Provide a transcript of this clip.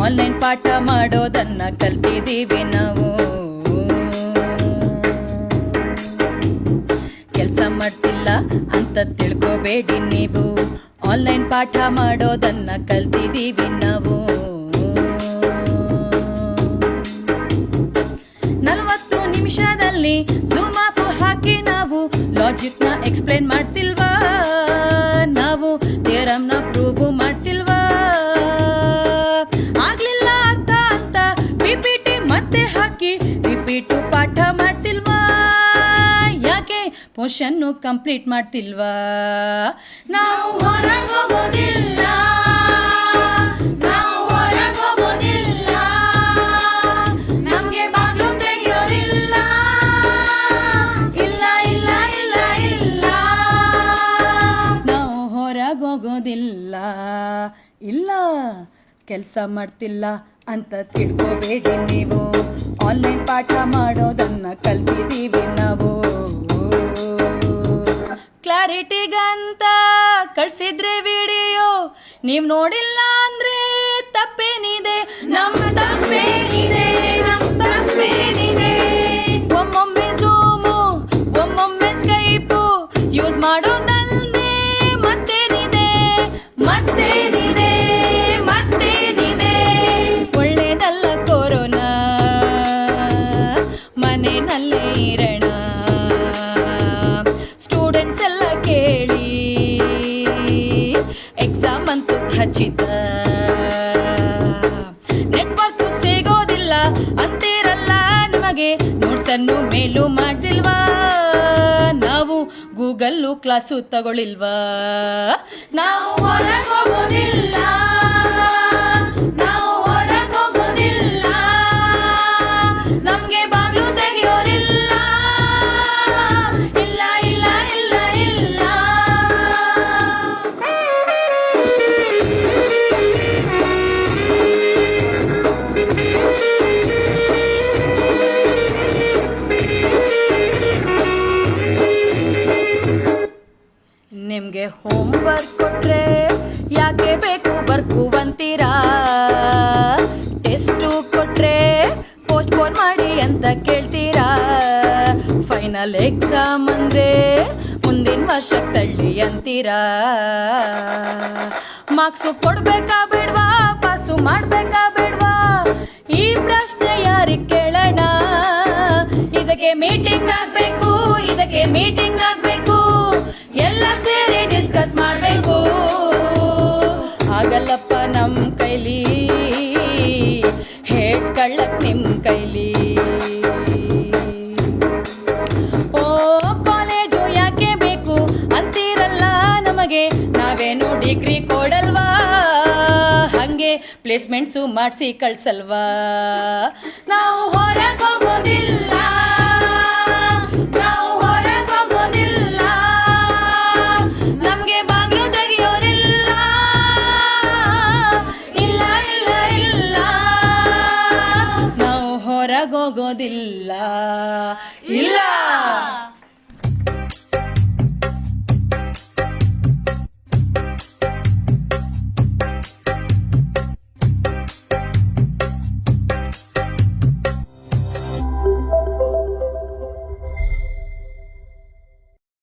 Online ಪಾಠ ಮಾಡೋದನ್ನ ಕಲ್ತಿದ್ದೀವಿ ನಾವು. ಕೆಲಸ ಮಾಡ್ತಿಲ್ಲ ಅಂತ ತಿಳ್ಕೋಬೇಡಿ ನೀವು, ಆನ್ಲೈನ್ ಪಾಠ ಮಾಡೋದನ್ನ ಕಲ್ತಿದ್ದೀವಿ ನಾವು. 40 ನಿಮಿಷದಲ್ಲಿ ಝೂಮ್ ಆಪ್ ಹಾಕಿ ನಾವು ಲಾಜಿಕ್ನ ಎಕ್ಸ್ಪ್ಲೇನ್ ಮಾಡ್ತಿಲ್ವಾ, ನಾವು ಥಿಯರಮ್ನ ಪ್ರೂವ್ ಮಾಡ್ತಿಲ್ವಾ, ಆಗ್ಲಿಲ್ಲ ಅರ್ಥ ಅಂತ ಪಿಪಿಟಿ ಮತ್ತೆ ಹಾಕಿ ರಿಪೀಟು ಪಾಠ ಮಾಡ್ತಿಲ್ವಾ, ಯಾಕೆ ಪೋರ್ಷನ್ನು ಕಂಪ್ಲೀಟ್ ಮಾಡ್ತಿಲ್ವಾ. ನಾವು ಹೊರಗೆ ಹೋಗೋದಿಲ್ಲ, ನಾವು ಹೊರಗೆ ಹೋಗೋದಿಲ್ಲ, ನಮ್ಗೆ ಬಾಗ್ಲು ತೆಗಿಯೋರಿಲ್ಲ, ಇಲ್ಲ ಇಲ್ಲ ಇಲ್ಲ ಇಲ್ಲ, ನಾವು ಹೊರಗೆ ಹೋಗೋದಿಲ್ಲ, ಇಲ್ಲ ಕೆಲಸ ಮಾಡ್ತಿಲ್ಲ ಅಂತ ತಿಳ್ಕೋಬೇಡಿ ನೀವು, ಆನ್ಲೈನ್ ಪಾಠ ಮಾಡೋದನ್ನ ಕಲ್ತಿದ್ದೀವಿ ನಾವು. ಕ್ಲಾರಿಟಿಗಂತ ಕಳ್ಸಿದ್ರೆ ವಿಡಿಯೋ ನೀವ್ ನೋಡಿಲ್ಲ ಅಂದ್ರೆ ತಪ್ಪೇನಿದೆ, ನಮ್ಮ ತಪ್ಪೇನಿದೆ, ನಮ್ಮ ತಪ್ಪೇನಿದೆ. ಒಮ್ಮೊಮ್ಮೆ ಝೂಮು ಒಮ್ಮೊಮ್ಮೆ ಸ್ಕೈಪು ಯೂಸ್ ಮಾಡೋದಲ್ದೆ ಮತ್ತೇನಿದೆ, ಮತ್ತೇನಿದೆ, ಮತ್ತೇನಿದೆ. ಒಳ್ಳೇದಲ್ಲ ಕೊರೋನಾ, ಮನೆಯಲ್ಲೇ ಇರೋಣ, ಸ್ಟೂಡೆಂಟ್ಸ್ ಎಲ್ಲ ಕೇಳಿ ಎಕ್ಸಾಮ್ ಅಂತೂ ಖಚಿತ. ನೆಟ್ವರ್ಕ್ ಸಿಗೋದಿಲ್ಲ ಅಂತೀರಲ್ಲ, ನಿಮಗೆ ನೋಟ್ಸನ್ನು ಮೇಲೂ ಮಾಡ್ತಿಲ್ವಾ, ನಾವು ಗೂಗಲ್ಲು ಕ್ಲಾಸು ತಗೊಳ್ಳಿಲ್ವಾ. ನಾವು ಹೊರಗೆ ಹೋಗೋದಿಲ್ಲ, ನಾವು ಹೊರಗೆ ಹೋಗೋದಿಲ್ಲ, ನಮ್ಗೆ ಬಾಗ್ಲು ತೆಗಿಯೋರಿಲ್ಲ, ಇಲ್ಲ ಇಲ್ಲ ಇಲ್ಲ ಇಲ್ಲ. ನಿಮ್ಗೆ ಹೋಮ್ ವರ್ಕ್ ಕೊಟ್ರೆ ಯಾಕೆ ಬೇಕು ಬರ್ಕು ಅಂತೀರಾ, ಟೆಸ್ಟು ಕೊಟ್ರೆ ಪೋಸ್ಟ್ಪೋನ್ ಮಾಡಿ ಅಂತ ಕೇಳ್ತೀರಾ, ಫೈನಲ್ ಎಕ್ಸಾಮ್ ಅಂದ್ರೆ ಮುಂದಿನ ವರ್ಷಕ್ಕೆ ತಳ್ಳಿ ಅಂತೀರಾ. ಮಾರ್ಕ್ಸು ಕೊಡ್ಬೇಕಾ ಬೇಡ್ವಾ, ಪಾಸು ಮಾಡ್ಬೇಕಾ ಬೇಡ್ವಾ, ಈ ಪ್ರಶ್ನೆ ಯಾರಿಗೆ ಕೇಳೋಣ. ಇದಕ್ಕೆ ಮೀಟಿಂಗ್ ಆಗ್ಬೇಕು, ಇದಕ್ಕೆ ಮೀಟಿಂಗ್ ಆಗ್ಬೇಕು, ಎಲ್ಲ ಸೇರಿ ಡಿಸ್ಕಸ್ ಮಾಡ್ಬೇಕು. ಆಗಲ್ಲಪ್ಪ ನಮ್ ಕೈಲಿ, ಹೇಳ್ಸ್ಕೊಳ್ಳಕ್ ನಿಮ್ ಕೈಲಿ. ಓ ಕಾಲೇಜು ಯಾಕೆ ಬೇಕು ಅಂತೀರಲ್ಲ, ನಮಗೆ ನಾವೇನು ಡಿಗ್ರಿ ಕೊಡಲ್ವಾ, ಹಂಗೆ ಪ್ಲೇಸ್ಮೆಂಟ್ಸು ಮಾಡಿಸಿ ಕಳ್ಸಲ್ವಾ. ನಾವು ಹೊರಗೆ ಹೋಗೋದಿಲ್ಲ, ನಾವು ಹೊರಗೆ ಹೋಗೋದಿಲ್ಲ, ನಮ್ಗೆ ಬಾಗ್ಲು ತೆಗಿಯೋರಿಲ್ಲ, ಇಲ್ಲ ಇಲ್ಲ ಇಲ್ಲ, ನಾವು ಹೊರಗೆ ಹೋಗೋದಿಲ್ಲ, ಇಲ್ಲ.